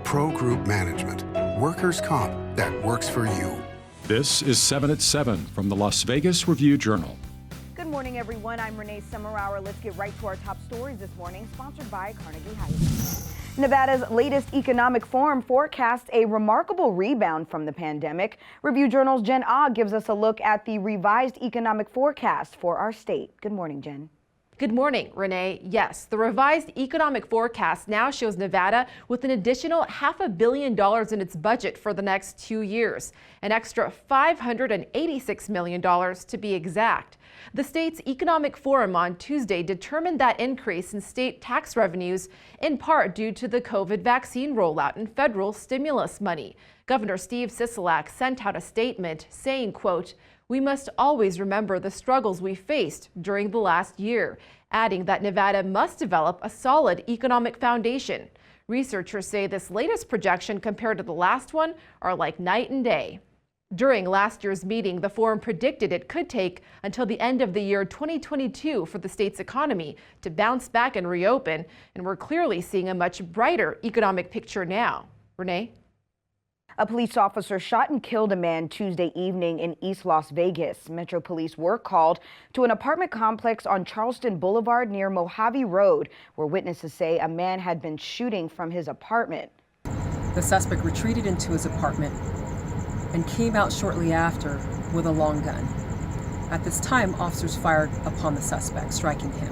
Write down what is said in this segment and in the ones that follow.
Pro Group Management. Workers' comp that works for you. This is 7 at 7 from the Las Vegas Review-Journal. Good morning, everyone. I'm Renee Summerhour. Let's get right to our top stories this morning, sponsored by Carnegie Heights. Nevada's latest economic forum forecasts a remarkable rebound from the pandemic. Review-Journal's Jen Ah gives us a look at the revised economic forecast for our state. Good morning, Jen. Good morning, Renee. Yes, the revised economic forecast now shows Nevada with an additional $500 million in its budget for the next 2 years, an extra $586 million to be exact. The state's economic forum on Tuesday determined that increase in state tax revenues in part due to the COVID vaccine rollout and federal stimulus money. Governor Steve Sisolak sent out a statement saying, quote, "We must always remember the struggles we faced during the last year," adding that Nevada must develop a solid economic foundation. Researchers say this latest projection compared to the last one are like night and day. During last year's meeting, the forum predicted it could take until the end of the year 2022 for the state's economy to bounce back and reopen, and we're clearly seeing a much brighter economic picture now. Renee? A police officer shot and killed a man Tuesday evening in East Las Vegas. Metro Police were called to an apartment complex on Charleston Boulevard near Mojave Road, where witnesses say a man had been shooting from his apartment. The suspect retreated into his apartment and came out shortly after with a long gun. At this time, officers fired upon the suspect, striking him.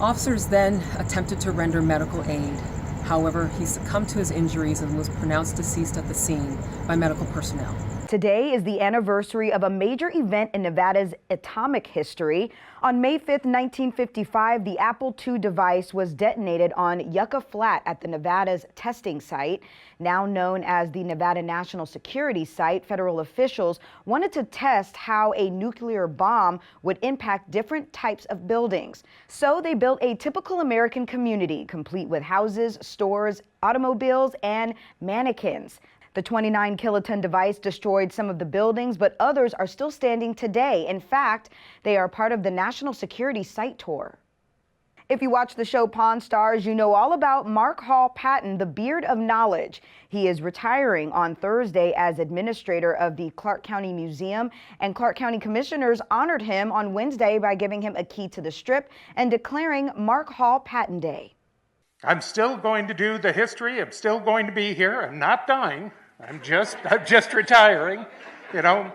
Officers then attempted to render medical aid. However, he succumbed to his injuries and was pronounced deceased at the scene by medical personnel. Today is the anniversary of a major event in Nevada's atomic history. On May 5th, 1955, the Apple II device was detonated on Yucca Flat at the Nevada's testing site. Now known as the Nevada National Security Site, federal officials wanted to test how a nuclear bomb would impact different types of buildings. So they built a typical American community, complete with houses, stores, automobiles, and mannequins. The 29-kiloton device destroyed some of the buildings, but others are still standing today. In fact, they are part of the National Security Site Tour. If you watch the show Pawn Stars, you know all about Mark Hall-Patton, the Beard of Knowledge. He is retiring on Thursday as administrator of the Clark County Museum, and Clark County commissioners honored him on Wednesday by giving him a key to the Strip and declaring Mark Hall-Patton Day. I'm still going to do the history. I'm still going to be here. I'm not dying. I'm just retiring. You know,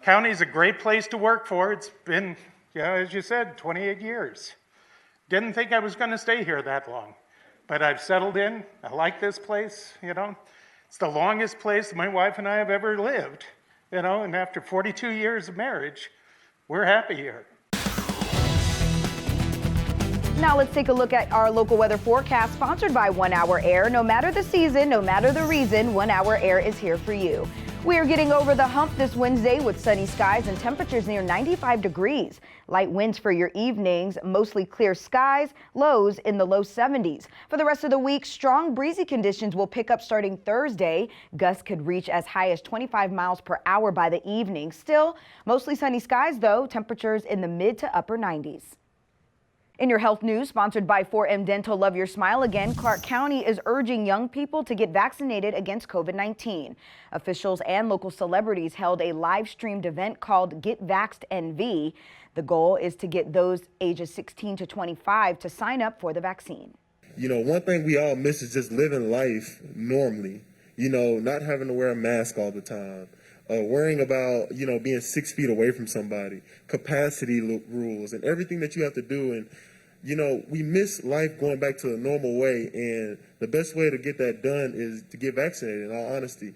county's a great place to work for. It's been, as you said, 28 years. Didn't think I was going to stay here that long, but I've settled in. I like this place, It's the longest place my wife and I have ever lived, and after 42 years of marriage, we're happy here. Now let's take a look at our local weather forecast, sponsored by 1 Hour Air. No matter the season, no matter the reason, 1 Hour Air is here for you. We are getting over the hump this Wednesday with sunny skies and temperatures near 95 degrees. Light winds for your evenings, mostly clear skies, lows in the low 70s. For the rest of the week, strong breezy conditions will pick up starting Thursday. Gusts could reach as high as 25 miles per hour by the evening. Still, mostly sunny skies though, temperatures in the mid to upper 90s. In your health news, sponsored by 4M Dental, Love Your Smile Again, Clark County is urging young people to get vaccinated against COVID-19. Officials and local celebrities held a live-streamed event called Get Vaxxed NV. The goal is to get those ages 16 to 25 to sign up for the vaccine. One thing we all miss is just living life normally, not having to wear a mask all the time. Worrying about, being 6 feet away from somebody, capacity rules, and everything that you have to do. And, we miss life going back to a normal way. And the best way to get that done is to get vaccinated, in all honesty.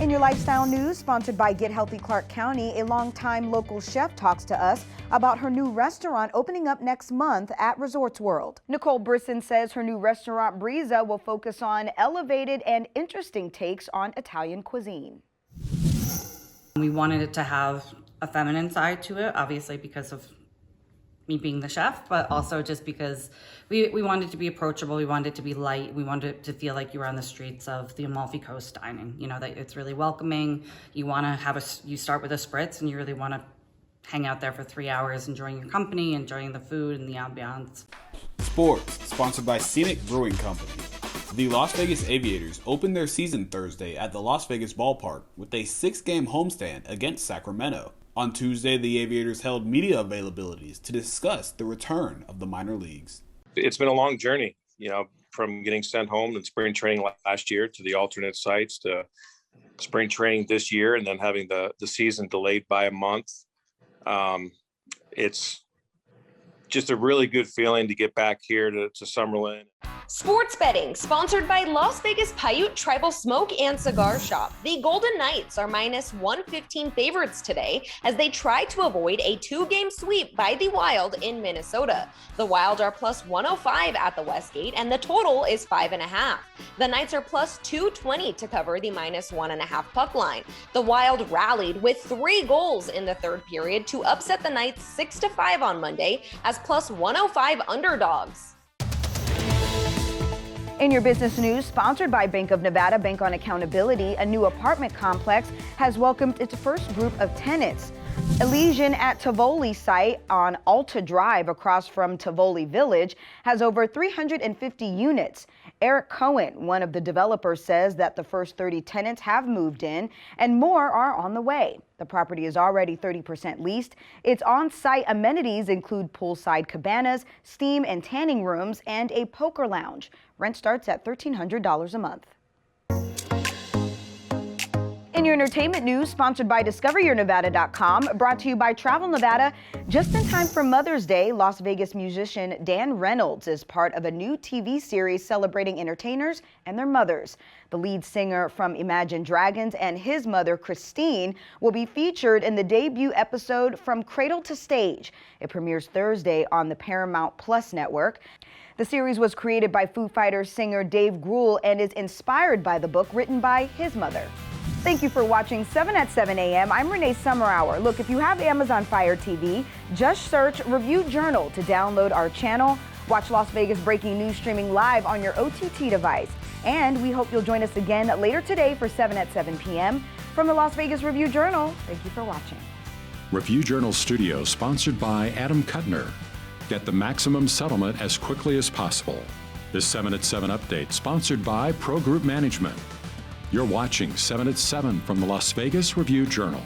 In your lifestyle news, sponsored by Get Healthy Clark County, a longtime local chef talks to us about her new restaurant opening up next month at Resorts World. Nicole Brisson says her new restaurant, Breeza, will focus on elevated and interesting takes on Italian cuisine. We wanted it to have a feminine side to it, obviously because of me being the chef, but also just because we wanted it to be approachable, we wanted it to be light, we wanted it to feel like you were on the streets of the Amalfi Coast dining, that it's really welcoming. You want to you start with a spritz and you really want to hang out there for 3 hours, enjoying your company, enjoying the food and the ambiance. Sports, sponsored by Scenic Brewing Company. The Las Vegas Aviators opened their season Thursday at the Las Vegas Ballpark with a 6-game homestand against Sacramento. On Tuesday, the Aviators held media availabilities to discuss the return of the minor leagues. It's been a long journey, from getting sent home in spring training last year to the alternate sites to spring training this year and then having the season delayed by a month. It's just a really good feeling to get back here to Summerlin. Sports betting, sponsored by Las Vegas Paiute Tribal Smoke and Cigar Shop. The Golden Knights are minus 115 favorites today as they try to avoid a 2-game sweep by the Wild in Minnesota. The Wild are plus 105 at the Westgate and the total is 5.5. The Knights are plus 220 to cover the minus 1.5 puck line. The Wild rallied with 3 goals in the third period to upset the Knights 6-5 on Monday as plus 105 underdogs. In your business news, sponsored by Bank of Nevada, Bank on Accountability, a new apartment complex has welcomed its first group of tenants. Elysian at Tivoli site on Alta Drive across from Tivoli Village has over 350 units. Eric Cohen, one of the developers, says that the first 30 tenants have moved in and more are on the way. The property is already 30% leased. Its on-site amenities include poolside cabanas, steam and tanning rooms, and a poker lounge. Rent starts at $1,300 a month. In your entertainment news, sponsored by DiscoverYourNevada.com, brought to you by Travel Nevada. Just in time for Mother's Day, Las Vegas musician Dan Reynolds is part of a new TV series celebrating entertainers and their mothers. The lead singer from Imagine Dragons and his mother, Christine, will be featured in the debut episode From Cradle to Stage. It premieres Thursday on the Paramount Plus network. The series was created by Foo Fighters singer Dave Grohl and is inspired by the book written by his mother. Thank you for watching 7 at 7 a.m. I'm Renee Summerhour. Look, if you have Amazon Fire TV, just search Review Journal to download our channel. Watch Las Vegas breaking news streaming live on your OTT device. And we hope you'll join us again later today for 7 at 7 p.m. From the Las Vegas Review Journal, thank you for watching. Review Journal Studio, sponsored by Adam Kuttner. Get the maximum settlement as quickly as possible. This 7 at 7 update, sponsored by Pro Group Management. You're watching 7 at 7 from the Las Vegas Review Journal.